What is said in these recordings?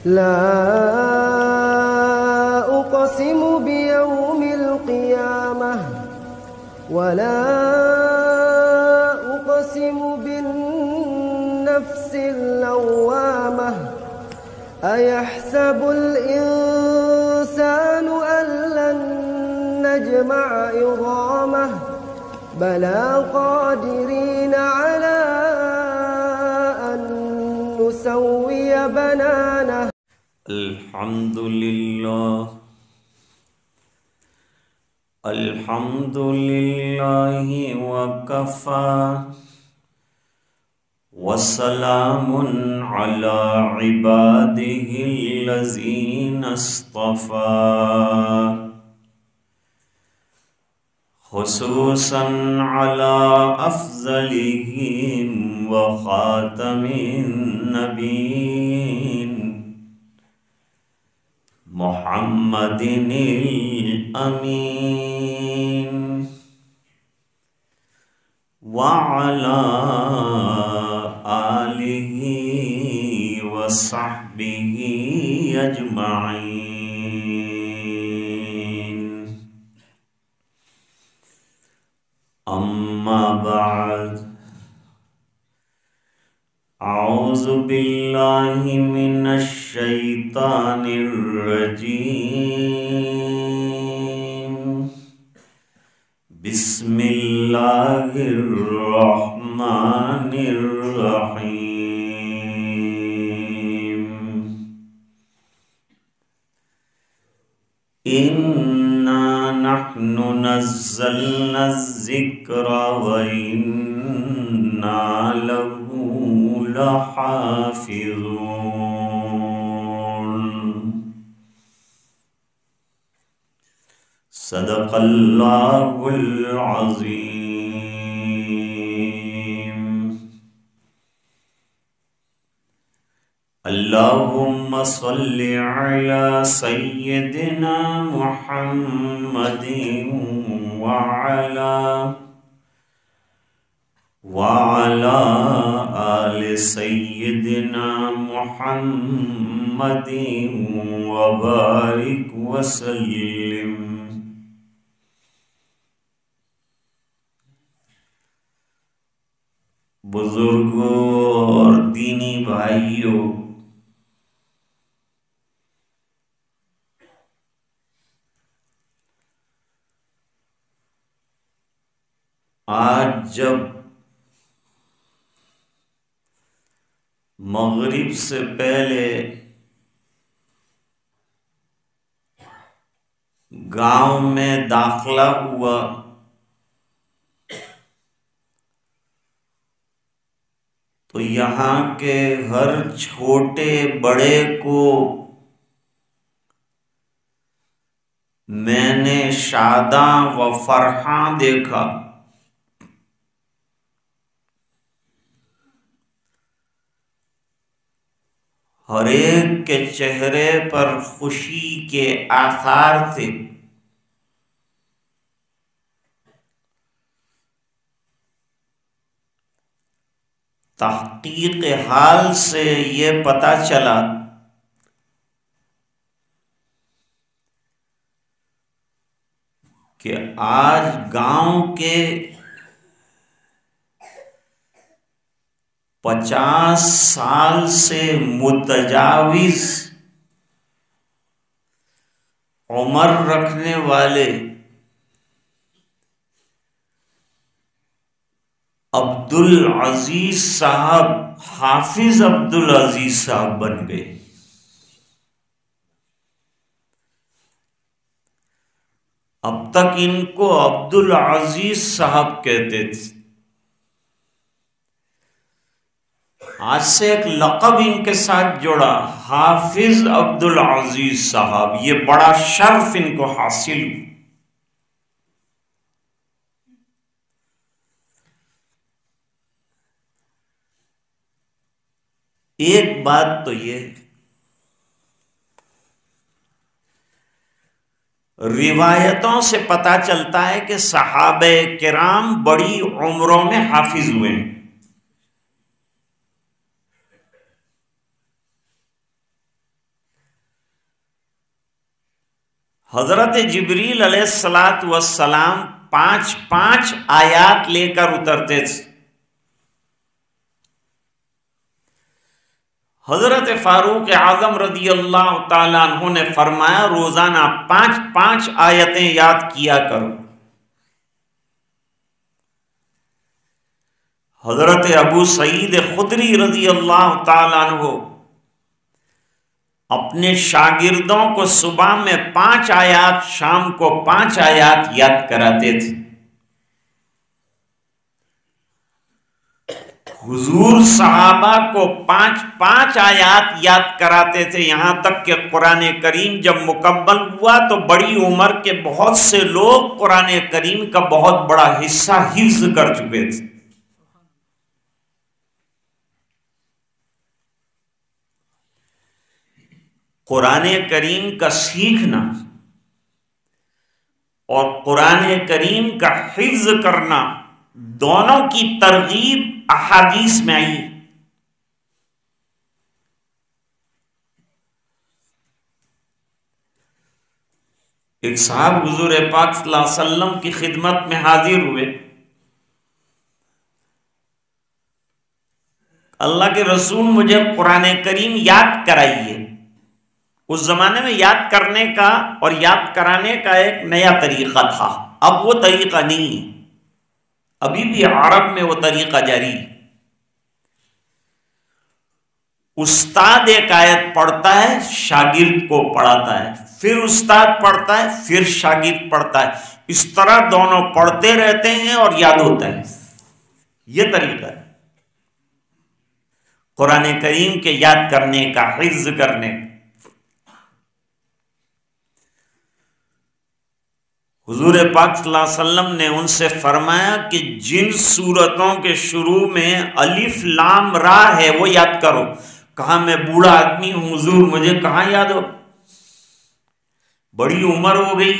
لا أقسم بيوم القيامة ولا أقسم بالنفس اللوامة أيحسب الإنسان أن لن نجمع عظامه بلى قادرين على أن نسوي بنانه. الحمد لله وكفى وسلام على عباده الذين اصطفى خصوصا على أفضلهم وخاتم النبيين محمد الأمين وعلى آله وصحبه أجمعين. أما بعد، أعوذ بالله من الشيطان الرجيم. بسم الله الرحمن الرحيم. إنا نحن نزلنا الذكر وإنا له لحافظون. صدق الله العظيم. اللهم صل على سيدنا محمد وعلى آل سيدنا محمد وبارك وسلم. بزرگوں اور دینی بھائیوں، آج جب مغرب سے پہلے گاؤں میں داخلہ ہوا تو یہاں کے ہر چھوٹے بڑے کو میں نے شاداں و فرحاں دیکھا. ہر ایک کے چہرے پر خوشی کے آثار تھے. تحقیق حال سے یہ پتہ چلا کہ آج گاؤں کے 50 سال سے متجاوز عمر رکھنے والے عبدالعزیز صاحب حافظ عبدالعزیز صاحب بن گئے. اب تک ان کو عبدالعزیز صاحب کہتے تھے. آج سے ایک لقب ان کے ساتھ جوڑا، حافظ عبدالعزیز صاحب. یہ بڑا شرف ان کو حاصل ہوا. ایک بات تو یہ روایتوں سے پتہ چلتا ہے کہ صحابہ کرام بڑی عمروں میں حافظ ہوئے ہیں. حضرت جبریل علیہ السلام 5 آیات لے کر اترتے تھے. حضرت فاروق اعظم رضی اللہ تعالیٰ عنہ نے فرمایا روزانہ 5 آیتیں یاد کیا کرو. حضرت ابو سعید خدری رضی اللہ تعالیٰ عنہ اپنے شاگردوں کو صبح میں 5 آیات، شام کو 5 آیات یاد کراتے تھے. حضور صحابہ کو 5 آیات یاد کراتے تھے، یہاں تک کہ قرآن کریم جب مکمل ہوا تو بڑی عمر کے بہت سے لوگ قرآن کریم کا بہت بڑا حصہ حفظ کر چکے تھے. قرآن کریم کا سیکھنا اور قرآن کریم کا حفظ کرنا دونوں کی ترغیب احادیث میں آئی. ایک صاحب حضور پاک صلی اللہ علیہ وسلم کی خدمت میں حاضر ہوئے. اللہ کے رسول مجھے قرآن کریم یاد کرائیے. اس زمانے میں یاد کرنے کا اور یاد کرانے کا ایک نیا طریقہ تھا، اب وہ طریقہ نہیں ہے. ابھی بھی عرب میں وہ طریقہ جاری ہے. استاد ایک آیت پڑھتا ہے، شاگرد کو پڑھاتا ہے، پھر استاد پڑھتا ہے، پھر شاگرد پڑھتا ہے. اس طرح دونوں پڑھتے رہتے ہیں اور یاد ہوتا ہے. یہ طریقہ ہے قرآن کریم کے یاد کرنے کا، حفظ کرنے کا. حضور پاک صلی اللہ علیہ وسلم نے ان سے فرمایا کہ جن سورتوں کے شروع میں الف لام را ہے وہ یاد کرو. کہا میں بوڑھا آدمی ہوں حضور، مجھے کہاں یاد ہو، بڑی عمر ہو گئی.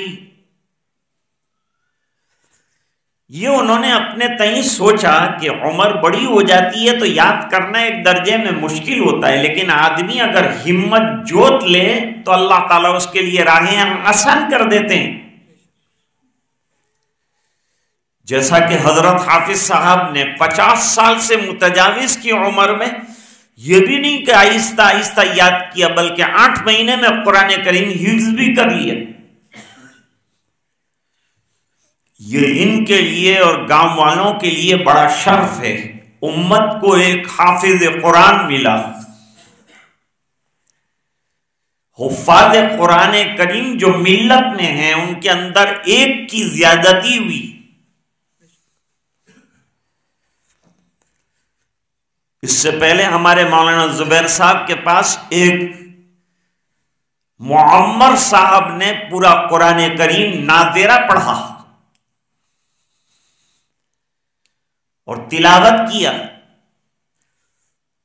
یہ انہوں نے اپنے تئیں سوچا کہ عمر بڑی ہو جاتی ہے تو یاد کرنا ایک درجے میں مشکل ہوتا ہے، لیکن آدمی اگر ہمت جوت لے تو اللہ تعالیٰ اس کے لیے راہیں آسان کر دیتے ہیں. جیسا کہ حضرت حافظ صاحب نے 50 سال سے متجاوز کی عمر میں یہ بھی نہیں کہ آہستہ آہستہ یاد کیا، بلکہ 8 مہینے میں قرآن کریم حفظ بھی کر لیا. یہ ان کے لیے اور گاؤں والوں کے لیے بڑا شرف ہے. امت کو ایک حافظ قرآن ملا. حفاظ قرآن کریم جو ملت میں ہیں ان کے اندر ایک کی زیادتی ہوئی. اس سے پہلے ہمارے مولانا زبیر صاحب کے پاس ایک معمر صاحب نے پورا قرآن کریم ناظرہ پڑھا اور تلاوت کیا.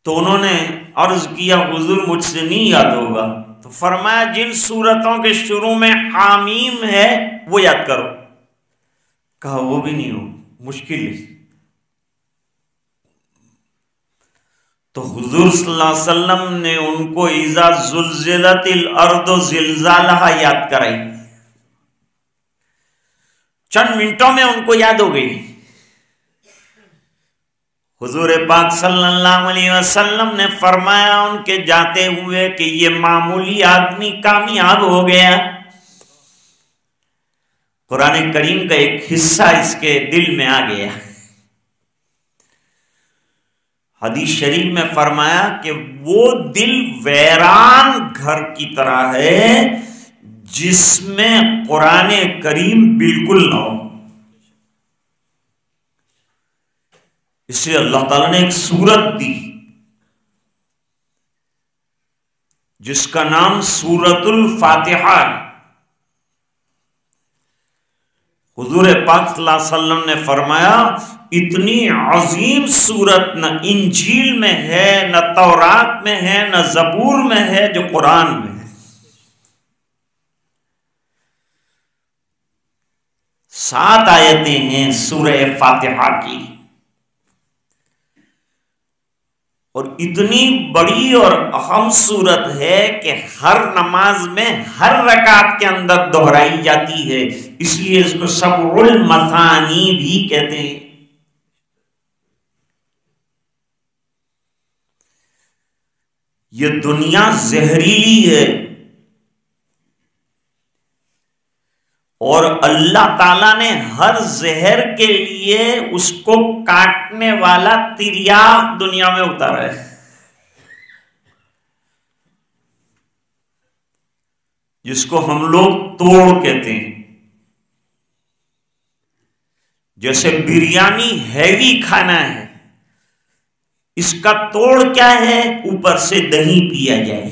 تو انہوں نے عرض کیا حضور مجھ سے نہیں یاد ہوگا. تو فرمایا جن سورتوں کے شروع میں حامیم ہے وہ یاد کرو. کہا وہ بھی نہیں ہو، مشکل ہے. تو حضور صلی اللہ علیہ وسلم نے ان کو اذا زلزلت الارض زلزالہا یاد کرائی. چند منٹوں میں ان کو یاد ہو گئی. حضور پاک صلی اللہ علیہ وسلم نے فرمایا ان کے جاتے ہوئے کہ یہ معمولی آدمی کامیاب ہو گیا. قرآن کریم کا ایک حصہ اس کے دل میں آ گیا. حدیث شریف میں فرمایا کہ وہ دل ویران گھر کی طرح ہے جس میں قرآن کریم بالکل نہ ہو. اس لیے اللہ تعالیٰ نے ایک سورت دی جس کا نام سورت الفاتحہ ہے. حضور پاک صلی اللہ علیہ وسلم نے فرمایا اتنی عظیم سورت نہ انجیل میں ہے، نہ تورات میں ہے، نہ زبور میں ہے جو قرآن میں ہے. 7 آیتیں ہیں سورہ فاتحہ کی اور اتنی بڑی اور اہم صورت ہے کہ ہر نماز میں ہر رکعت کے اندر دہرائی جاتی ہے، اس لیے اس کو سبع المثانی بھی کہتے ہیں۔ یہ دنیا زہریلی ہے اور اللہ تعالیٰ نے ہر زہر کے لیے اس کو کاٹنے والا تریاق دنیا میں اتارا ہے، جس کو ہم لوگ توڑ کہتے ہیں۔ جیسے بریانی ہیوی کھانا ہے، اس کا توڑ کیا ہے؟ اوپر سے دہی پیا جائے،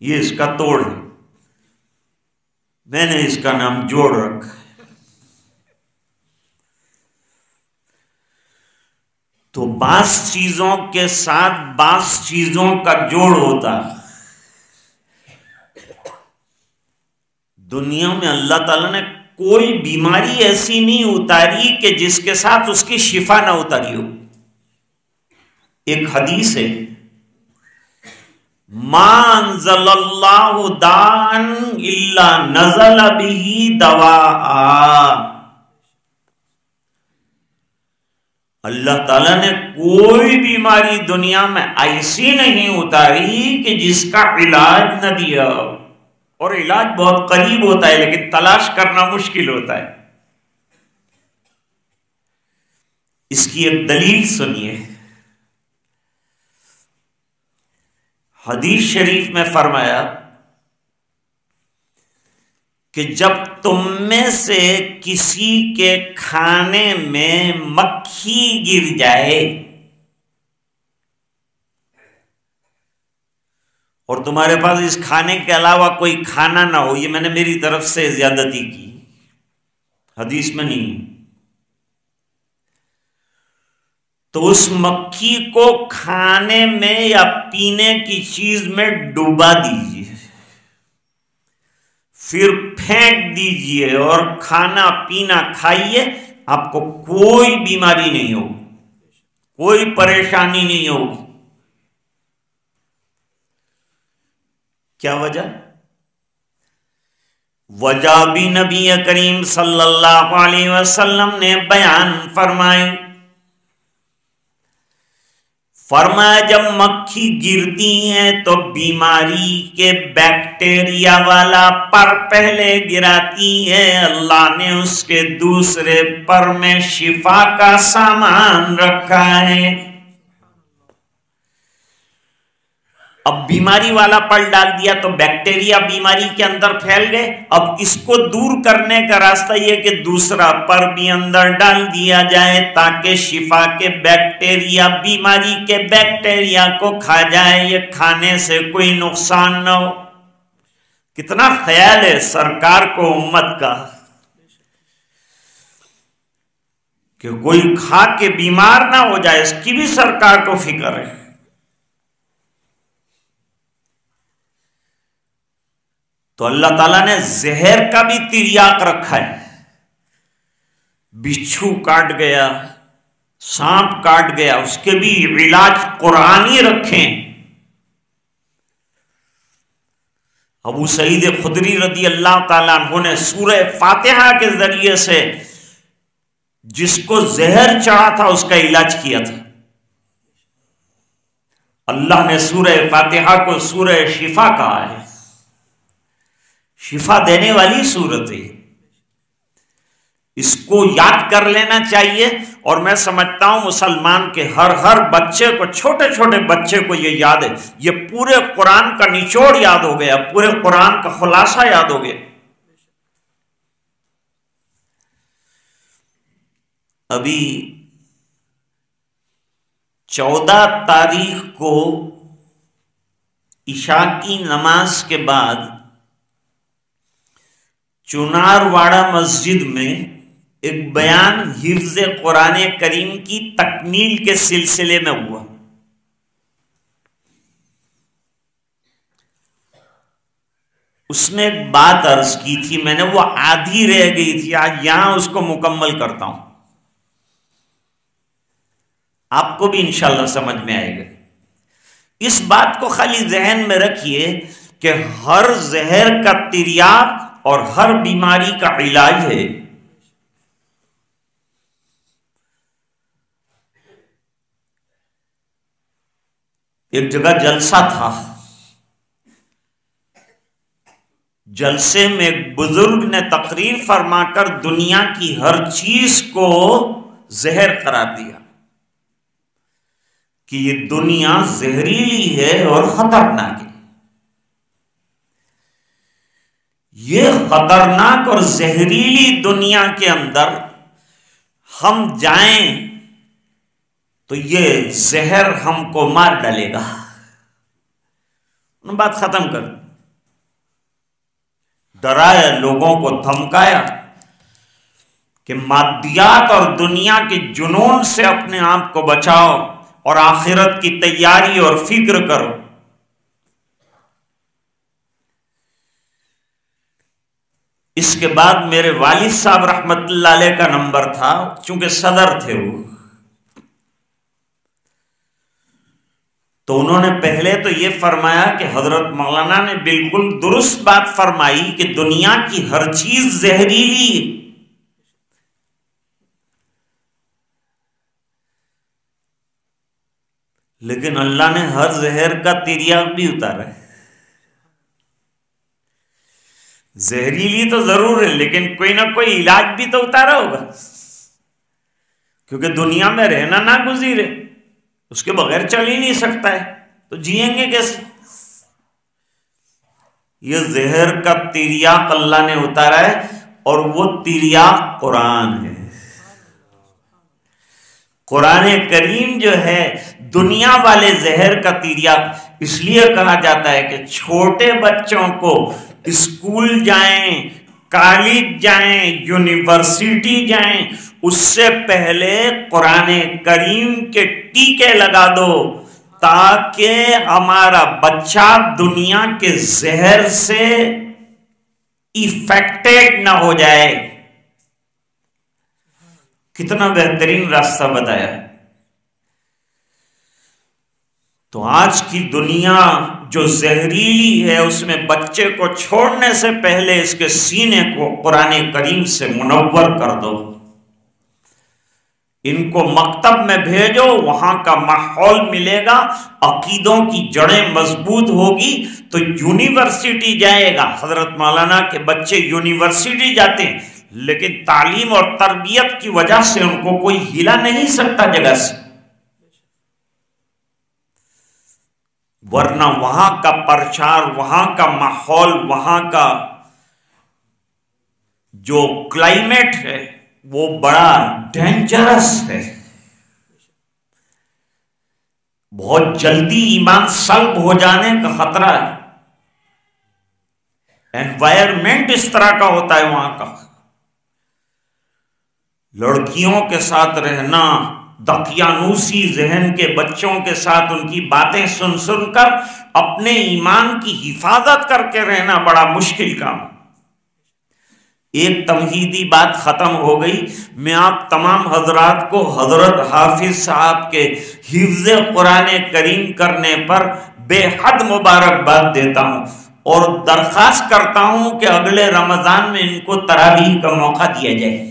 یہ اس کا توڑ ہے۔ میں نے اس کا نام جوڑ رکھا ہے۔ تو بعض چیزوں کے ساتھ بعض چیزوں کا جوڑ ہوتا ہے۔ دنیا میں اللہ تعالیٰ نے کوئی بیماری ایسی نہیں اتاری کہ جس کے ساتھ اس کی شفا نہ اتاری ہو۔ ایک حدیث ہے، ما انزل اللہ داء الا نزل به دواء۔ اللہ تعالیٰ نے کوئی بیماری دنیا میں ایسی نہیں اتاری کہ جس کا علاج نہ دیا، اور علاج بہت قریب ہوتا ہے لیکن تلاش کرنا مشکل ہوتا ہے۔ اس کی ایک دلیل سنیے۔ حدیث شریف میں فرمایا کہ جب تم میں سے کسی کے کھانے میں مکھی گر جائے اور تمہارے پاس اس کھانے کے علاوہ کوئی کھانا نہ ہو، یہ میں نے میری طرف سے زیادتی کی، حدیث میں نہیں، تو اس مکھی کو کھانے میں یا پینے کی چیز میں ڈوبا دیجیے، پھر پھینک دیجیے اور کھانا پینا کھائیے، آپ کو کوئی بیماری نہیں ہوگی، کوئی پریشانی نہیں ہوگی۔ کیا وجہ؟ وجہ بھی نبی کریم صلی اللہ علیہ وسلم نے بیان فرمائی۔ فرمایا جب مکھی گرتی ہیں تو بیماری کے بیکٹیریا والا پر پہلے گراتی ہے، اللہ نے اس کے دوسرے پر میں شفا کا سامان رکھا ہے۔ اب بیماری والا پر ڈال دیا تو بیکٹیریا بیماری کے اندر پھیل گئے، اب اس کو دور کرنے کا راستہ یہ کہ دوسرا پر بھی اندر ڈال دیا جائے تاکہ شفا کے بیکٹیریا بیماری کے بیکٹیریا کو کھا جائے، یہ کھانے سے کوئی نقصان نہ ہو۔ کتنا خیال ہے سرکار کو امت کا کہ کوئی کھا کے بیمار نہ ہو جائے، اس کی بھی سرکار کو فکر ہے۔ تو اللہ تعالیٰ نے زہر کا بھی تریاق رکھا ہے، بچھو کاٹ گیا، سانپ کاٹ گیا، اس کے بھی علاج قرآنی رکھیں۔ ابو سعید خدری رضی اللہ تعالیٰ عنہ نے سورہ فاتحہ کے ذریعے سے جس کو زہر چڑھا تھا اس کا علاج کیا تھا۔ اللہ نے سورہ فاتحہ کو سورہ شفا کہا ہے، شفا دینے والی سورت ہے، اس کو یاد کر لینا چاہیے۔ اور میں سمجھتا ہوں مسلمان کے ہر بچے کو، چھوٹے چھوٹے بچے کو یہ یاد ہے، یہ پورے قرآن کا نچوڑ یاد ہو گیا، پورے قرآن کا خلاصہ یاد ہو گیا۔ ابھی 14 تاریخ کو عشاء کی نماز کے بعد چنار واڑہ مسجد میں ایک بیان حفظ قرآن کریم کی تکمیل کے سلسلے میں ہوا۔ اس نے ایک بات عرض کی تھی، میں نے وہ آدھی رہ گئی تھی، آج یہاں اس کو مکمل کرتا ہوں۔ آپ کو بھی انشاءاللہ سمجھ میں آئے گا. اس بات کو خالی ذہن میں رکھیے کہ ہر زہر کا تریاق اور ہر بیماری کا علاج ہے. ایک جگہ جلسہ تھا، جلسے میں ایک بزرگ نے تقریر فرما کر دنیا کی ہر چیز کو زہر قرار دیا کہ یہ دنیا زہریلی ہے اور خطرناک ہے. یہ خطرناک اور زہریلی دنیا کے اندر ہم جائیں تو یہ زہر ہم کو مار ڈالے گا. بات ختم کر، ڈرایا، لوگوں کو دھمکایا کہ مادیات اور دنیا کے جنون سے اپنے آپ کو بچاؤ اور آخرت کی تیاری اور فکر کرو. اس کے بعد میرے والد صاحب رحمت اللہ علیہ کا نمبر تھا، چونکہ صدر تھے وہ، تو انہوں نے پہلے تو یہ فرمایا کہ حضرت مولانا نے بالکل درست بات فرمائی کہ دنیا کی ہر چیز زہریلی ہے، لیکن اللہ نے ہر زہر کا تریاق بھی اتارا ہے. زہریلی تو ضرور ہے لیکن کوئی نہ کوئی علاج بھی تو اتارا ہوگا، کیونکہ دنیا میں رہنا ناگزیر ہے، اس کے بغیر چل ہی نہیں سکتا ہے، تو جئیں گے کیسے؟ یہ زہر کا تریاق اللہ نے اتارا ہے، اور وہ تریاق قرآن ہے. قرآن کریم جو ہے دنیا والے زہر کا تریاق. اس لیے کہا جاتا ہے کہ چھوٹے بچوں کو اسکول جائیں، کالج جائیں، یونیورسٹی جائیں، اس سے پہلے قرآن کریم کے ٹیکے لگا دو تاکہ ہمارا بچہ دنیا کے زہر سے افیکٹڈ نہ ہو جائے. کتنا بہترین راستہ بتایا. تو آج کی دنیا جو زہریلی ہے اس میں بچے کو چھوڑنے سے پہلے اس کے سینے کو قرآن کریم سے منور کر دو. ان کو مکتب میں بھیجو، وہاں کا ماحول ملے گا، عقیدوں کی جڑیں مضبوط ہوگی تو یونیورسٹی جائے گا. حضرت مولانا کے بچے یونیورسٹی جاتے ہیں لیکن تعلیم اور تربیت کی وجہ سے ان کو کوئی ہلا نہیں سکتا جگہ سے، ورنہ وہاں کا پرچار، وہاں کا ماحول، وہاں کا جو کلائمیٹ ہے وہ بڑا ڈینجرس ہے. بہت جلدی ایمان سلب ہو جانے کا خطرہ ہے. انوائرمنٹ اس طرح کا ہوتا ہے وہاں کا. لڑکیوں کے ساتھ رہنا، دقیانوسی ذہن کے بچوں کے ساتھ ان کی باتیں سن سن کر اپنے ایمان کی حفاظت کر کے رہنا بڑا مشکل کام. ایک تمہیدی بات ختم ہو گئی. میں آپ تمام حضرات کو حضرت حافظ صاحب کے حفظ قرآن کریم کرنے پر بے حد مبارکباد دیتا ہوں اور درخواست کرتا ہوں کہ اگلے رمضان میں ان کو تراویح کا موقع دیا جائے.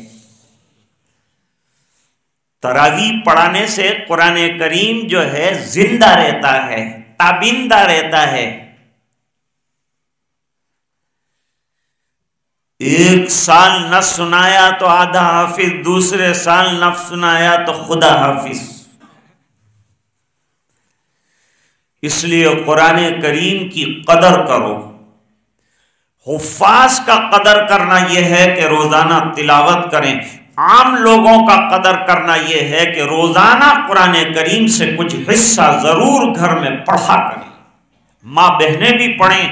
تراویح پڑھانے سے قرآن کریم جو ہے زندہ رہتا ہے، تابندہ رہتا ہے. ایک سال نہ سنایا تو آدھا حافظ، دوسرے سال نہ سنایا تو خدا حافظ. اس لیے قرآن کریم کی قدر کرو. حفاظ کا قدر کرنا یہ ہے کہ روزانہ تلاوت کریں. عام لوگوں کا قدر کرنا یہ ہے کہ روزانہ قرآن کریم سے کچھ حصہ ضرور گھر میں پڑھا کریں. ماں بہنیں بھی پڑھیں،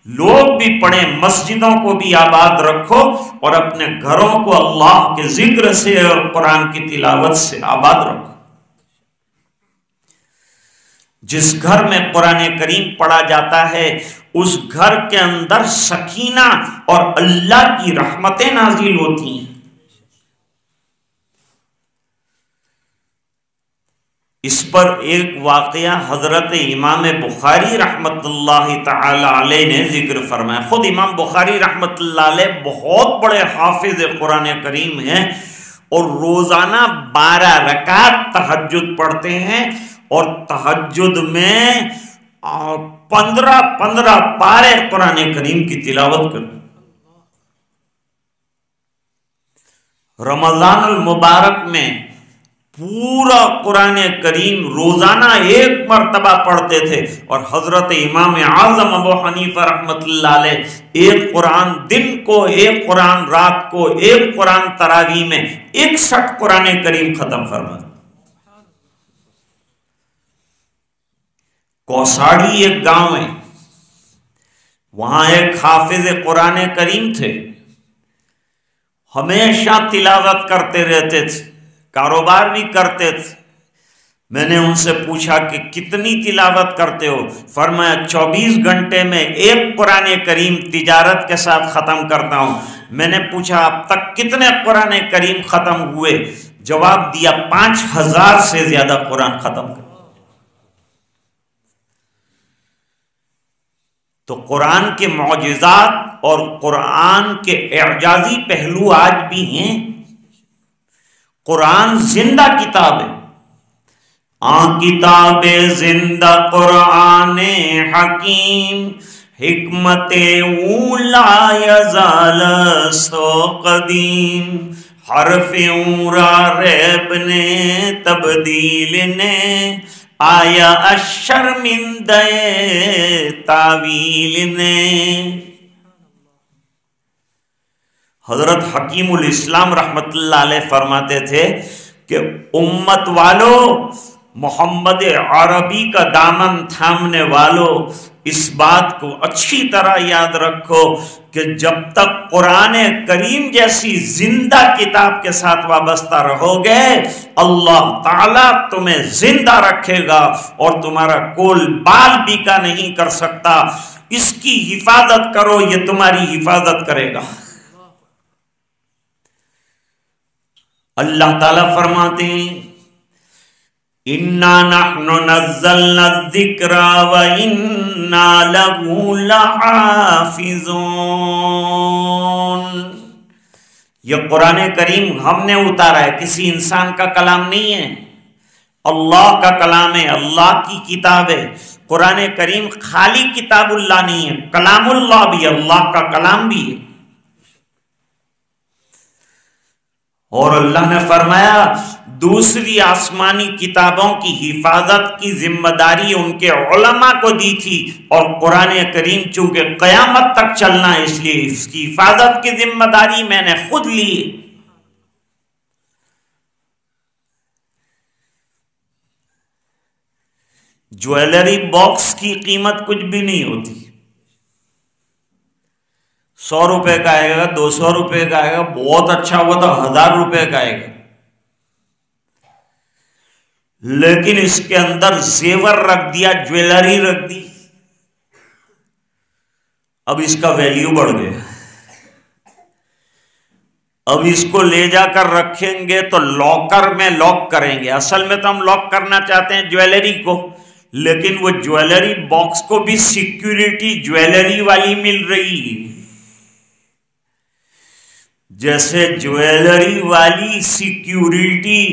لوگ بھی پڑھیں، مسجدوں کو بھی آباد رکھو اور اپنے گھروں کو اللہ کے ذکر سے اور قرآن کی تلاوت سے آباد رکھو. جس گھر میں قرآن کریم پڑھا جاتا ہے اس گھر کے اندر سکینہ اور اللہ کی رحمتیں نازل ہوتی ہیں. اس پر ایک واقعہ حضرت امام بخاری رحمت اللہ تعالی علیہ نے ذکر فرمایا۔ خود امام بخاری رحمت اللہ علیہ بہت بڑے حافظ قرآن کریم ہیں اور روزانہ 12 رکعت تہجد پڑھتے ہیں اور تہجد میں 15 پارے قرآن کریم کی تلاوت کرتے ہیں۔ رمضان المبارک میں پورا قرآن کریم روزانہ 1 مرتبہ پڑھتے تھے، اور حضرت امام اعظم ابو حنیفہ رحمت اللہ علیہ 1 قرآن دن کو، 1 قرآن رات کو، 1 قرآن تراویح میں 61 قرآن کریم ختم فرماتے۔ کوساڑی ایک گاؤں ہے، وہاں ایک حافظ قرآن کریم تھے، ہمیشہ تلاوت کرتے رہتے تھے، کاروبار بھی کرتے تھے۔ میں نے ان سے پوچھا کہ کتنی تلاوت کرتے ہو؟ فرمایا 24 گھنٹے میں 1 قرآن کریم تجارت کے ساتھ ختم کرتا ہوں۔ میں نے پوچھا اب تک کتنے قرآن کریم ختم ہوئے؟ جواب دیا 5000 سے زیادہ قرآن ختم کر۔ تو قرآن کے معجزات اور قرآن کے اعجازی پہلو آج بھی ہیں۔ قرآن زندہ کتاب ہے، کتاب زندہ قرآن حکیم، حکمت اولا یزال سو قدیم، حرف اورا ریب نے تبدیل نے، آیا الشرمندہ تاویل نے۔ حضرت حکیم الاسلام رحمت اللہ علیہ فرماتے تھے کہ امت والو، محمد عربی کا دامن تھامنے والو، اس بات کو اچھی طرح یاد رکھو کہ جب تک قرآن کریم جیسی زندہ کتاب کے ساتھ وابستہ رہو گے، اللہ تعالیٰ تمہیں زندہ رکھے گا اور تمہارا کول بال بھی کا نہیں کر سکتا۔ اس کی حفاظت کرو، یہ تمہاری حفاظت کرے گا۔ اللہ تعالیٰ فرماتے ہیں اِنَّا نَحْنُ نَزَّلْنَا الذِّكْرَ وَإِنَّا لَهُ لَحَافِظُونَ۔ یہ قرآن کریم ہم نے اتارا ہے، کسی انسان کا کلام نہیں ہے، اللہ کا کلام ہے، اللہ کی کتاب ہے۔ قرآن کریم خالی کتاب اللہ نہیں ہے، کلام اللہ بھی، اللہ کا کلام بھی ہے۔ اور اللہ نے فرمایا دوسری آسمانی کتابوں کی حفاظت کی ذمہ داری ان کے علماء کو دی تھی، اور قرآن کریم چونکہ قیامت تک چلنا ہے، اس لیے اس کی حفاظت کی ذمہ داری میں نے خود لی۔ جویلری باکس کی قیمت کچھ بھی نہیں ہوتی، 100 روپے کا آئے گا، 200 روپے کا آئے گا، بہت اچھا ہوا تو 1000 روپے کا آئے گا، لیکن اس کے اندر زیور رکھ دیا، جویلری رکھ دی، اب اس کا ویلیو بڑھ گیا۔ اب اس کو لے جا کر رکھیں گے تو لاکر میں لاک کریں گے، اصل میں تو ہم لاک کرنا چاہتے ہیں جویلری کو، لیکن وہ جویلری باکس کو بھی سیکیورٹی جویلری والی مل رہی ہے۔ جیسے جویلری والی سیکیورٹی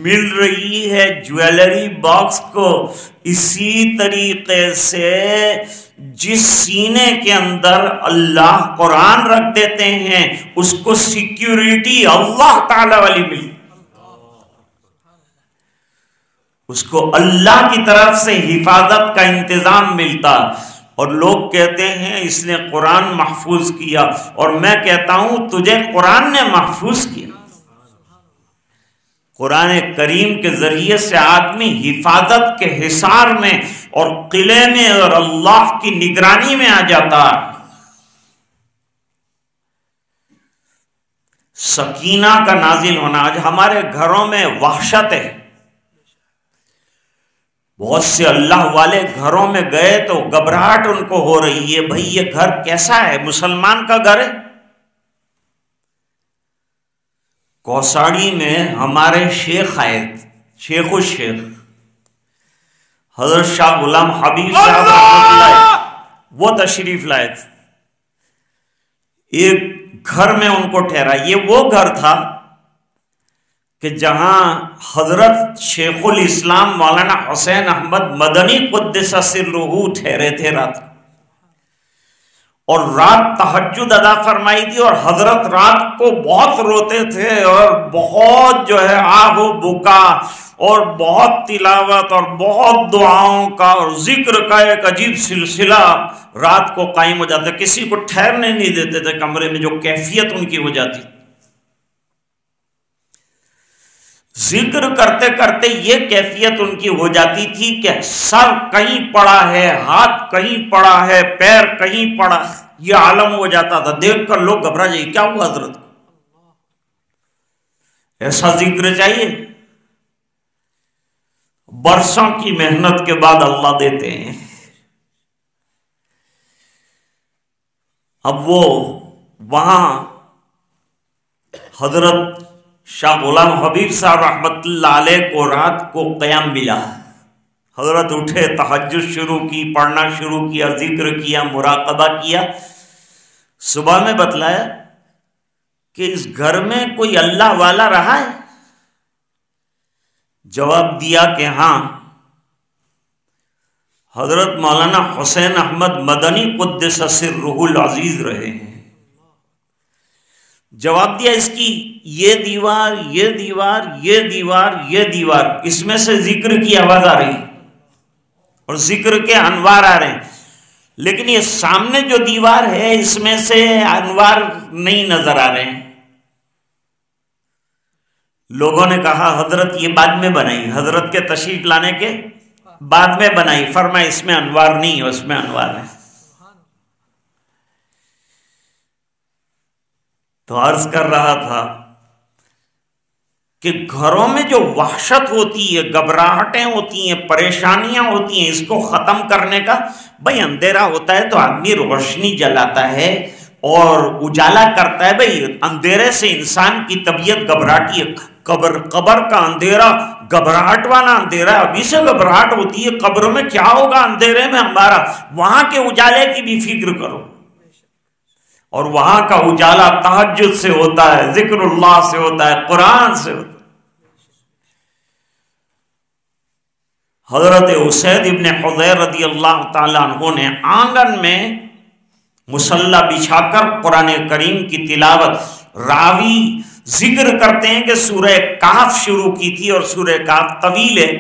مل رہی ہے جویلری باکس کو، اسی طریقے سے جس سینے کے اندر اللہ قرآن رکھ دیتے ہیں اس کو سیکیورٹی اللہ تعالی والی ملی، اس کو اللہ کی طرف سے حفاظت کا انتظام ملتا۔ اور لوگ کہتے ہیں اس نے قرآن محفوظ کیا، اور میں کہتا ہوں تجھے قرآن نے محفوظ کیا۔ قرآن کریم کے ذریعے سے آدمی حفاظت کے حصار میں اور قلعے میں اور اللہ کی نگرانی میں آ جاتا ہے۔ سکینہ کا نازل ہونا، آج ہمارے گھروں میں وحشت ہے، بہت سے اللہ والے گھروں میں گئے تو گھبراہٹ ان کو ہو رہی ہے، بھئی یہ گھر کیسا ہے، مسلمان کا گھر ہے؟ کوساڑی میں ہمارے شیخ آئے، شیخ الشیخ حضرت شاہ غلام حبیب صاحب رحمۃ اللہ وہ تشریف لائے تھے، ایک گھر میں ان کو ٹھہرا. یہ وہ گھر تھا کہ جہاں حضرت شیخ الاسلام مولانا حسین احمد مدنی قدس سرہ ٹھہرے تھے رات، اور رات تہجد ادا فرمائی تھی، اور حضرت رات کو بہت روتے تھے اور بہت جو ہے آہ و بکا اور بہت تلاوت اور بہت دعاؤں کا اور ذکر کا ایک عجیب سلسلہ رات کو قائم ہو جاتا. کسی کو ٹھہرنے نہیں دیتے تھے کمرے میں، جو کیفیت ان کی ہو جاتی. ذکر کرتے کرتے یہ کیفیت ان کی ہو جاتی تھی کہ سر کہیں پڑا ہے، ہاتھ کہیں پڑا ہے، پیر کہیں پڑا، یہ عالم ہو جاتا تھا. دیکھ کر لوگ گھبرا جائے کیا ہوا حضرت کو، ایسا ذکر چاہیے. برسوں کی محنت کے بعد اللہ دیتے ہیں. اب وہ وہاں حضرت شاہ غلام حبیب صاحب رحمت اللہ علیہ کو رات کو قیام ملا. حضرت اٹھے، تہجد شروع کی، پڑھنا شروع کیا، ذکر کیا، مراقبہ کیا. صبح میں بتلایا کہ اس گھر میں کوئی اللہ والا رہا ہے؟ جواب دیا کہ ہاں، حضرت مولانا حسین احمد مدنی قدس سرہ العزیز رہے ہیں. جواب دیا اس کی یہ دیوار، یہ دیوار، یہ دیوار، یہ دیوار، اس میں سے ذکر کی آواز آ رہی اور ذکر کے انوار آ رہے ہیں، لیکن یہ سامنے جو دیوار ہے اس میں سے انوار نہیں نظر آ رہے ہیں. لوگوں نے کہا حضرت یہ بعد میں بنائی، حضرت کے تشریف لانے کے بعد میں بنائی. فرمایا اس میں انوار نہیں ہے، اس میں انوار ہے. تو عرض کر رہا تھا کہ گھروں میں جو وحشت ہوتی ہے، گھبراہٹیں ہوتی ہیں، پریشانیاں ہوتی ہیں، اس کو ختم کرنے کا، بھائی اندھیرا ہوتا ہے تو آدمی روشنی جلاتا ہے اور اجالا کرتا ہے. بھائی اندھیرے سے انسان کی طبیعت گھبراتی ہے. قبر کا اندھیرا گھبراہٹ والا اندھیرا، ابھی سے گھبراہٹ ہوتی ہے قبر میں کیا ہوگا اندھیرے میں ہمارا. وہاں کے اجالے کی بھی فکر کرو، اور وہاں کا اجالا تہجد سے ہوتا ہے، ذکر اللہ سے ہوتا ہے، قرآن سے ہوتا ہے. حضرت اسید ابن حضیر رضی اللہ تعالیٰ عنہ نے آنگن میں مصلی بچھا کر قرآن کریم کی تلاوت، راوی ذکر کرتے ہیں کہ سورہ کہف شروع کی تھی، اور سورہ کہف طویل ہے،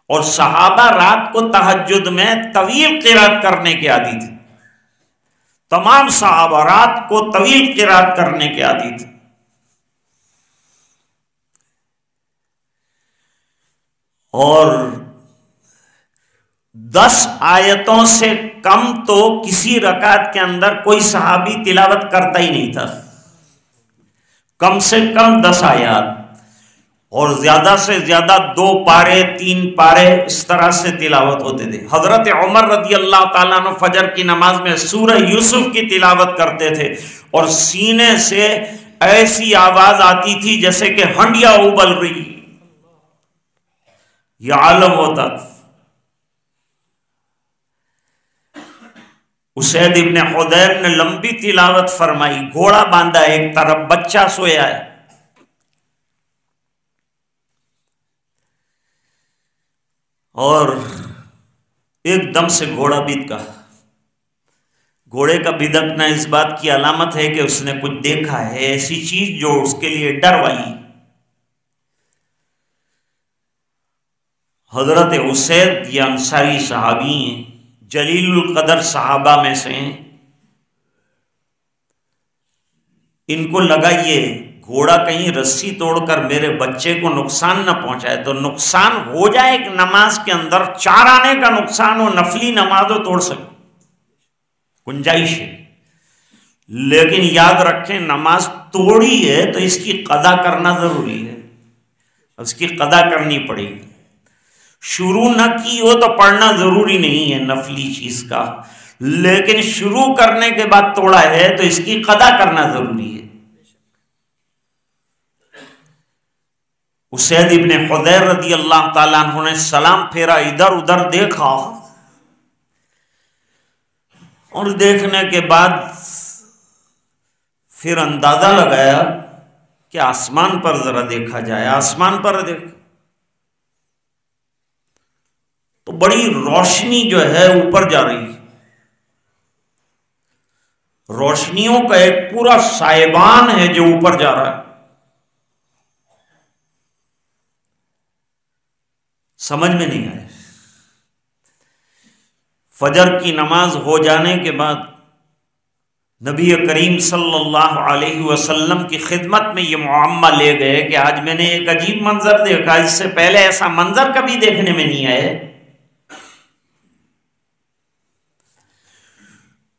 اور صحابہ رات کو تہجد میں طویل قرات کرنے کے عادی تھے. تمام صحابہ رات کو طویل قرات کرنے کے عادی تھے. اور 10 آیتوں سے کم تو کسی رکعت کے اندر کوئی صحابی تلاوت کرتا ہی نہیں تھا. کم سے کم 10 آیات، اور زیادہ سے زیادہ 2 پارے 3 پارے اس طرح سے تلاوت ہوتے تھے. حضرت عمر رضی اللہ تعالیٰ عنہ فجر کی نماز میں سورہ یوسف کی تلاوت کرتے تھے، اور سینے سے ایسی آواز آتی تھی جیسے کہ ہنڈیا ابل رہی. یہ عالم ہوتا تھا. اسید ابن حضیر نے لمبی تلاوت فرمائی، گھوڑا باندھا ہے ایک طرف، بچہ سویا ہے. اور ایک دم سے گھوڑا بید گیا. گھوڑے کا بدکنا اس بات کی علامت ہے کہ اس نے کچھ دیکھا ہے، ایسی چیز جو اس کے لیے ڈر والی. حضرت اسید یہ انصاری صحابی ہیں، جلیل القدر صحابہ میں سے ہیں. ان کو لگا یہ گھوڑا کہیں رسی توڑ کر میرے بچے کو نقصان نہ پہنچائے، تو نقصان ہو جائے کہ نماز کے اندر 4 آنے کا نقصان ہو، نفلی نماز ہو توڑ سکے، گنجائش ہے. لیکن یاد رکھیں نماز توڑی ہے تو اس کی قضا کرنا ضروری ہے، اس کی قضا کرنی پڑے گی. شروع نہ کی ہو تو پڑھنا ضروری نہیں ہے نفلی چیز کا، لیکن شروع کرنے کے بعد توڑا ہے تو اس کی قضا کرنا ضروری ہے. اسید ابن حضیر رضی اللہ تعالیٰ عنہ نے سلام پھیرا، ادھر ادھر دیکھا، اور دیکھنے کے بعد پھر اندازہ لگایا کہ آسمان پر ذرا دیکھا جائے، آسمان پر دیکھ تو بڑی روشنی جو ہے اوپر جا رہی، روشنیوں کا ایک پورا سائبان ہے جو اوپر جا رہا ہے۔ سمجھ میں نہیں آئے۔ فجر کی نماز ہو جانے کے بعد نبی کریم صلی اللہ علیہ وسلم کی خدمت میں یہ معمہ لے گئے کہ آج میں نے ایک عجیب منظر دیکھا، اس سے پہلے ایسا منظر کبھی دیکھنے میں نہیں آئے۔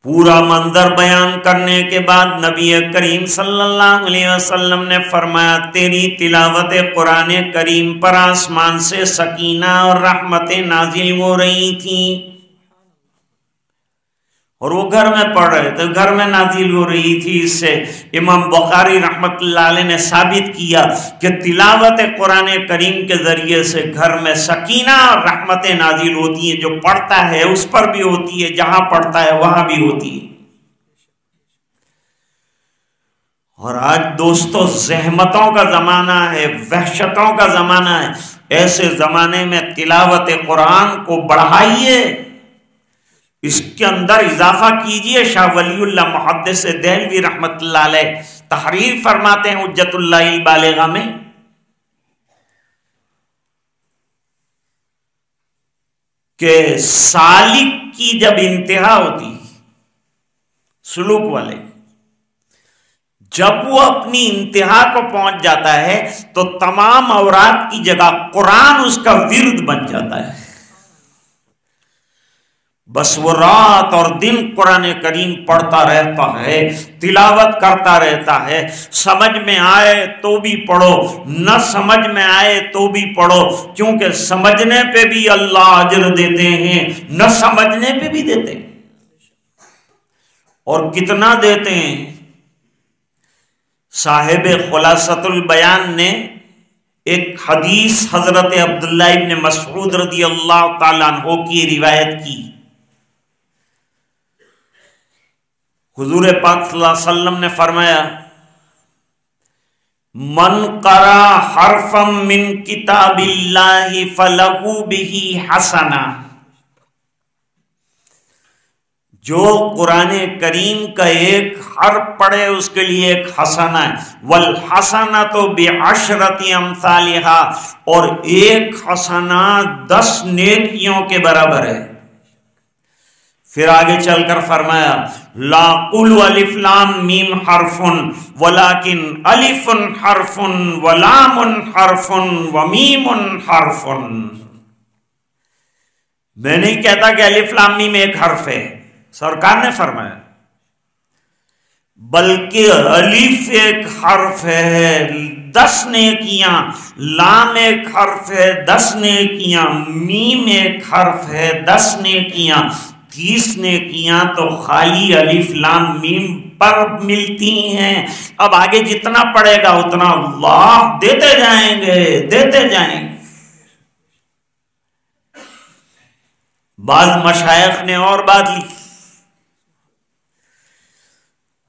پورا منظر بیان کرنے کے بعد نبی کریم صلی اللہ علیہ وسلم نے فرمایا تیری تلاوت قرآن کریم پر آسمان سے سکینہ اور رحمتیں نازل ہو رہی تھیں، اور وہ گھر میں پڑھ رہے تھے، گھر میں نازل ہو رہی تھی۔ اس سے امام بخاری رحمت اللہ علیہ نے ثابت کیا کہ تلاوت قرآن کریم کے ذریعے سے گھر میں سکینہ اور رحمتیں نازل ہوتی ہیں، جو پڑھتا ہے اس پر بھی ہوتی ہے، جہاں پڑھتا ہے وہاں بھی ہوتی ہے۔ اور آج دوستو زحمتوں کا زمانہ ہے، وحشتوں کا زمانہ ہے، ایسے زمانے میں تلاوت قرآن کو بڑھائیے، اس کے اندر اضافہ کیجئے۔ شاہ ولی اللہ محدث دہلوی رحمت اللہ علیہ تحریر فرماتے ہیں حجت اللہ البالغہ میں کہ سالک کی جب انتہا ہوتی، سلوک والے جب وہ اپنی انتہا کو پہنچ جاتا ہے تو تمام اوراد کی جگہ قرآن اس کا ورد بن جاتا ہے، بس وہ رات اور دن قرآن کریم پڑھتا رہتا ہے، تلاوت کرتا رہتا ہے، سمجھ میں آئے تو بھی پڑھو، نہ سمجھ میں آئے تو بھی پڑھو، کیونکہ سمجھنے پہ بھی اللہ اجر دیتے ہیں، نہ سمجھنے پہ بھی دیتے ہیں، اور کتنا دیتے ہیں۔ صاحب خلاصۃ البیان نے ایک حدیث حضرت عبداللہ ابن مسعود رضی اللہ تعالیٰ عنہ کی روایت کی۔ حضور پاک صلی اللہ علیہ وسلم نے فرمایا من قرأ حرفا من کتاب اللہ فلہ بہ حسنہ، جو قرآن کریم کا ایک حرف پڑھے اس کے لیے ایک حسنہ ہے، والحسنۃ بعشرۃ امثالھا، اور ایک حسنہ 10 نیکیوں کے برابر ہے۔ پھر آگے چل کر فرمایا لا قل الف لام میم حرف ولکن الف حرف ولام حرف ومیم حرف، میں نہیں کہتا کہ الف لام میم ایک حرف ہے، سرکار نے فرمایا بلکہ الف ایک حرف ہے 10 نیکیاں، لام ایک حرف ہے 10 نیکیاں، میم ایک حرف ہے 10 نیکیاں، 30 نیکیاں تو خالی الف لام میم پر ملتی ہیں۔ اب آگے جتنا پڑے گا اتنا اللہ دیتے جائیں گے، دیتے جائیں گے۔ بعض مشائخ نے اور بات لکھی،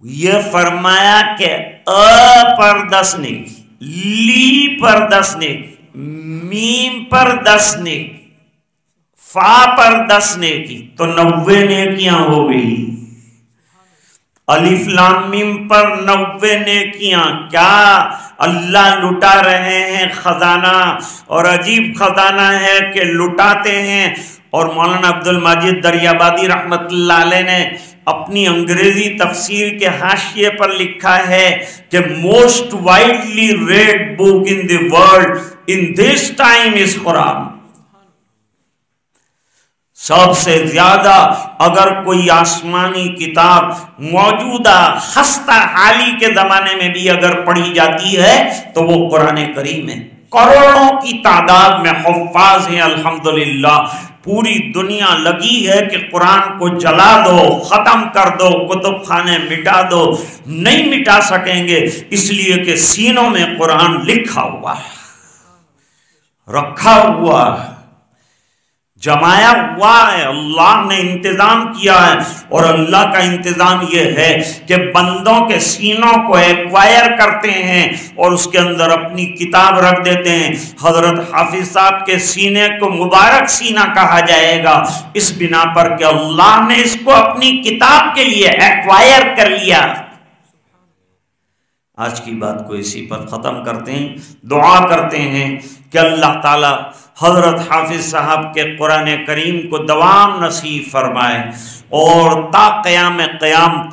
یہ فرمایا کہ پر 10 نیکی، لی پر 10 نیکی، میم پر 10 نیکی، فا پر 10 نیکی، تو 90 نیکیاں ہو گئی۔ الف لام میم پر 90 نیکیاں، کیا اللہ لٹا رہے ہیں خزانہ، اور عجیب خزانہ ہے کہ لٹاتے ہیں۔ اور مولانا عبد المجید دریابادی رحمت اللہ علیہ نے اپنی انگریزی تفسیر کے حاشیے پر لکھا ہے کہ most widely read book in the world in this time is Quran, سب سے زیادہ اگر کوئی آسمانی کتاب موجودہ خستہ حالی کے زمانے میں بھی اگر پڑھی جاتی ہے تو وہ قرآن کریم ہے۔ کروڑوں کی تعداد میں حفاظ ہیں الحمدللہ، پوری دنیا لگی ہے کہ قرآن کو جلا دو، ختم کر دو، کتب خانے مٹا دو، نہیں مٹا سکیں گے، اس لیے کہ سینوں میں قرآن لکھا ہوا ہے۔ رکھا ہوا ہے، جمایا ہوا ہے، اللہ نے انتظام کیا ہے۔ اور اللہ کا انتظام یہ ہے کہ بندوں کے سینوں کو ایکوائر کرتے ہیں اور اس کے اندر اپنی کتاب رکھ دیتے ہیں۔ حضرت حافظ صاحب کے سینے کو مبارک سینہ کہا جائے گا اس بنا پر کہ اللہ نے اس کو اپنی کتاب کے لیے ایکوائر کر لیا۔ آج کی بات کو اسی پر ختم کرتے ہیں، دعا کرتے ہیں کہ اللہ تعالی حضرت حافظ صاحب کے قرآن کریم کو دوام نصیب فرمائے اور تا قیام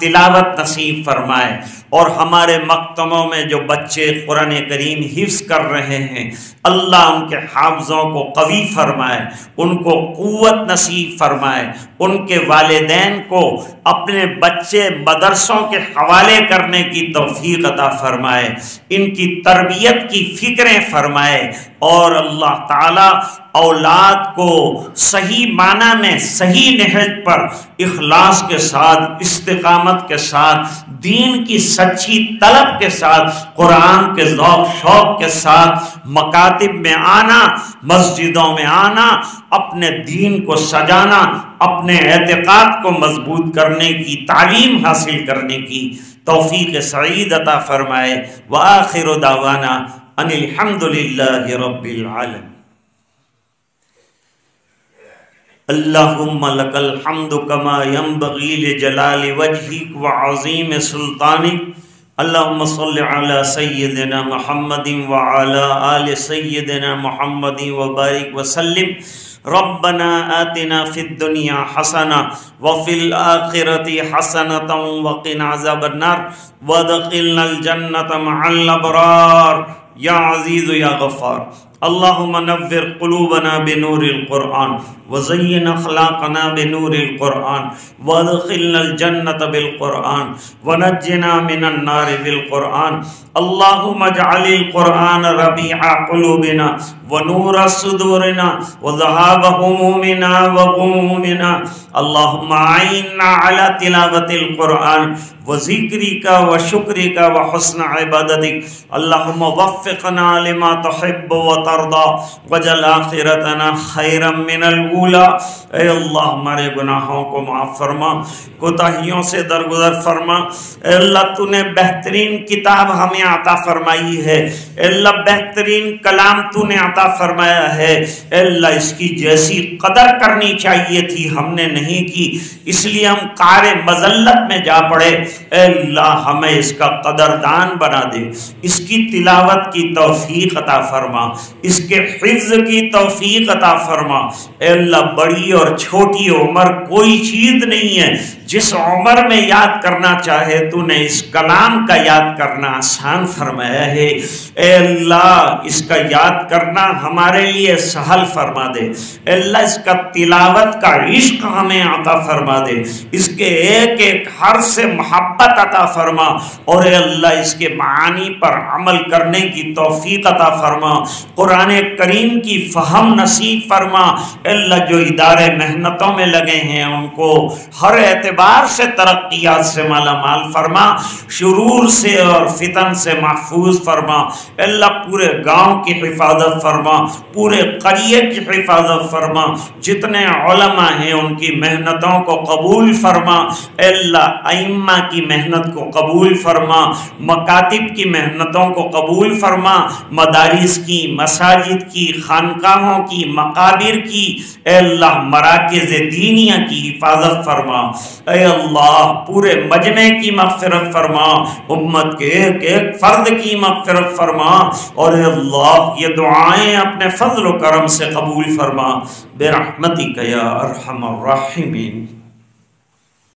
تلاوت نصیب فرمائے، اور ہمارے مکتبوں میں جو بچے قرآن کریم حفظ کر رہے ہیں اللہ ان کے حافظوں کو قوی فرمائے، ان کو قوت نصیب فرمائے، ان کے والدین کو اپنے بچے مدرسوں کے حوالے کرنے کی توفیق عطا فرمائے، ان کی تربیت کی فکریں فرمائے، اور اللہ تعالی اولاد کو صحیح معنی میں صحیح نہج پر اخلاص کے ساتھ، استقامت کے ساتھ، دین کی سچی طلب کے ساتھ، قرآن کے ذوق شوق کے ساتھ مکاتب میں آنا، مسجدوں میں آنا، اپنے دین کو سجانا، اپنے اعتقاد کو مضبوط کرنے کی تعلیم حاصل کرنے کی توفیق سعید عطا فرمائے۔ وآخر دعوانا ان الحمدللہ رب العالمین۔ اللہم لک الحمد کما ینبغی لجلال وجہک وعظیم سلطانک۔ اللہم صل علی سیدنا محمد وعلی آل سیدنا محمد وبارک وسلم۔ ربنا آتنا فی الدنیا حسنہ وفی الآخرۃ حسنۃ وقنا عذاب النار وادخلنا الجنۃ مع الابرار یا عزیز یا غفار۔ اللہم نور قلوبنا بنور القرآن وزین اخلاقنا بنور القرآن وادخلنا الجنة بالقرآن ونجنا من النار بالقرآن۔ اللہم اجعل القرآن ربیع قلوبنا ونور صدورنا وذہاب همومنا وغمومنا۔ اللہم اعنا على تلاوت القرآن وذکرک وشکرک وحسن عبادتک۔ اللہم وفقنا لما تحب وترضى وجعل آخرتنا خیرا من الاولی۔ اے اللہ ہمارے گناہوں کو معاف فرما، کوتاہیوں سے درگزر فرما۔ اے اللہ تو نے بہترین کتاب ہمیں عطا فرمائی ہے، اے اللہ بہترین کلام تو نے عطا فرمایا ہے، اے اللہ اس کی جیسی قدر کرنی چاہیے تھی ہم نے نہیں کی، اس لیے ہم قعر مذلت میں جا پڑے۔ اے اللہ ہمیں اس کا قدردان بنا دے، اس کی تلاوت کی توفیق عطا فرما، اس کے حفظ کی توفیق عطا فرما۔ اے اللہ بڑی اور چھوٹی عمر کوئی چیز نہیں ہے، جس عمر میں یاد کرنا چاہے تو نے اس کلام کا یاد کرنا آسان فرمایا ہے۔ اے اللہ اس کا یاد کرنا ہمارے لیے سہل فرما دے، اے اللہ اس کا تلاوت کا عشق ہمیں عطا فرما دے، اس کے ایک ایک حرف سے محبت عطا فرما، اور اے اللہ اس کے معانی پر عمل کرنے کی توفیق عطا فرما، قرآن کریم کی فہم نصیب فرما۔ اے اللہ جو ادارے محنتوں میں لگے ہیں ان کو ہر اعتبار سے ترقیات سے مالا مال فرما، شرور سے اور فتن سے محفوظ فرما۔ اے اللہ پورے گاؤں کی حفاظت فرما، پورے قریے کی حفاظت فرما، جتنے علماء ہیں ان کی محنتوں کو قبول فرما۔ اے اللہ ائمہ کی محنت کو قبول فرما، مکاتب کی محنتوں کو قبول فرما، مدارس کی، مساجد کی، خانقاہوں کی، مقابر کی، اے اللہ مراکز دینیہ کی حفاظت فرما۔ اے اللہ پورے مجمع کی مغفرت فرما، امت کے ایک ایک فرد کی مغفرت فرما، اور اے اللہ یہ دعائیں اپنے فضل و کرم سے قبول فرما برحمتک یا ارحم الراحمین۔